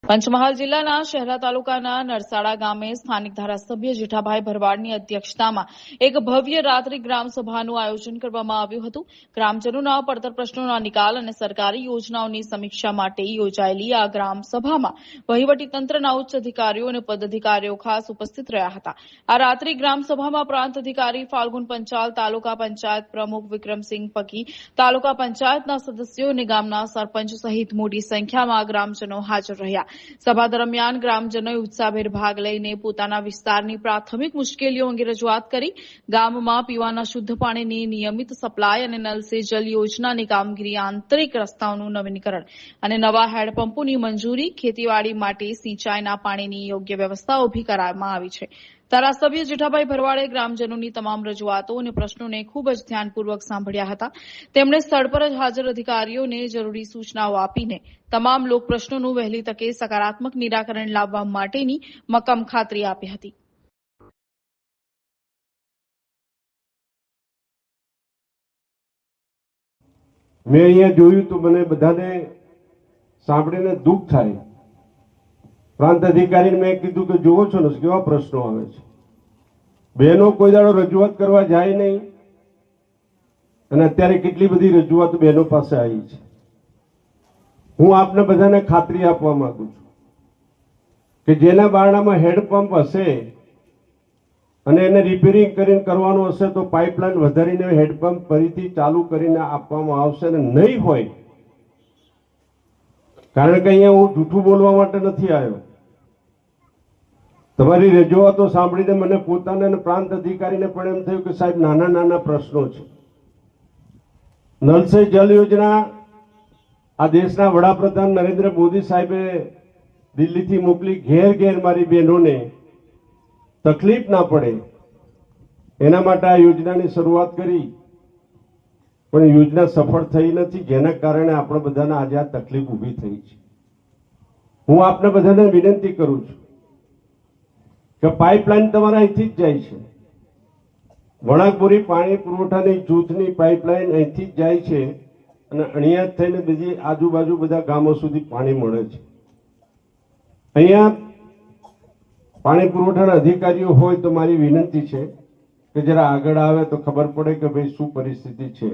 પંચમહાલ જિલ્લાના શહેરા તાલુકાના નરસાડા ગામે સ્થાનિક ધારાસભ્ય જેઠાભાઈ ભરવાડની અધ્યક્ષતામાં એક ભવ્ય રાત્રિ ગ્રામસભાનું આયોજન કરવામાં આવ્યું હતું. ગ્રામજનોના પડતર પ્રશ્નોના નિકાલ અને સરકારી યોજનાઓની સમીક્ષા માટે યોજાયેલી આ ગ્રામસભામાં વહીવટીતંત્રના ઉચ્ચ અધિકારીઓ અને પદાધિકારીઓ ખાસ ઉપસ્થિત રહ્યા હતા. આ રાત્રિ ગ્રામસભામાં પ્રાંત અધિકારી ફાલ્ગુન પંચાલ, તાલુકા પંચાયત પ્રમુખ વિક્રમસિંહ પકી, તાલુકા પંચાયતના સદસ્યો અને ગામના સરપંચ સહિત મોટી સંખ્યામાં ગ્રામજનો હાજર રહ્યા. સભા દરમિયાન ગ્રામજનોએ ઉત્સાહભેર ભાગ લઈને પોતાના વિસ્તારની પ્રાથમિક મુશ્કેલીઓ અંગે રજૂઆત કરી. ગામમાં પીવાના શુદ્ધ પાણીની નિયમિત સપ્લાય અને નલ સે જલ યોજનાની કામગીરી, આંતરિક રસ્તાઓનું નવીનીકરણ અને નવા હેન્ડપંપોની મંજૂરી, ખેતીવાડી માટે સિંચાઈના પાણીની યોગ્ય વ્યવસ્થા ઉભી કરવામાં આવી છે. ધારાસભ્ય જેઠાભાઈ ભરવાડે ગ્રામજનોની તમામ રજૂઆતો અને પ્રશ્નોને ખૂબ જ ધ્યાનપૂર્વક સાંભળ્યા હતા. તેમણે સ્થળ પર જ હાજર અધિકારીઓને જરૂરી સૂચનાઓ આપીને તમામ લોક પ્રશ્નોનું વહેલી તકે સકારાત્મક નિરાકરણ લાવવા માટેની મક્કમ ખાતરી આપી હતી. મેં અહીંયા જોયું તો મને બધાને સાંભળીને દુઃખ થાય. પ્રાંત અધિકારીને મેં કીધું કે જુઓ છો ને કેવા પ્રશ્નો આવે છે. બહેનો કોઈ દાડો રજૂઆત કરવા જાય નહીં અને અત્યારે કેટલી બધી રજૂઆતો બહેનો પાસે આવી છે. હું આપને બધાને ખાતરી આપવા માંગુ છું કે જેના બારણામાં હેન્ડપંપ હશે અને એને રિપેરિંગ કરીને કરવાનું હશે તો પાઇપલાઇન વધારીને હેન્ડપંપ ફરીથી ચાલુ કરીને આપવામાં આવશે. અને નહીં હોય, કારણ કે અહીંયા હું જૂઠું બોલવા માટે નથી આવ્યો. તમારી રજૂઆતો સાંભળીને મને પોતાને અને પ્રાંત અધિકારીને પણ એમ થયું કે સાહેબ નાના નાના પ્રશ્નો છે. નલ સે જલ યોજના આ દેશના વડાપ્રધાન નરેન્દ્ર મોદી સાહેબે દિલ્હીથી મોકલી, ઘેર ઘેર મારી બહેનોને તકલીફ ના પડે એના માટે આ યોજનાની શરૂઆત કરી, પણ યોજના સફળ થઈ નથી, જેના કારણે આપણે બધાને આજે આ તકલીફ ઊભી થઈ છે. હું આપને બધાને વિનંતી કરું છું કે પાઇપલાઇન તમારા અહીંથી જ જાય છે. વણાકબોરી પાણી પુરવઠાની જૂથની પાઇપલાઇન અહીંથી જ જાય છે અને અહીંયા જ થઈને બીજી આજુબાજુ બધા ગામો સુધી પાણી મળે છે. અહીંયા પાણી પુરવઠાના અધિકારીઓ હોય તો મારી વિનંતી છે કે જરા આગળ આવે તો ખબર પડે કે ભાઈ શું પરિસ્થિતિ છે.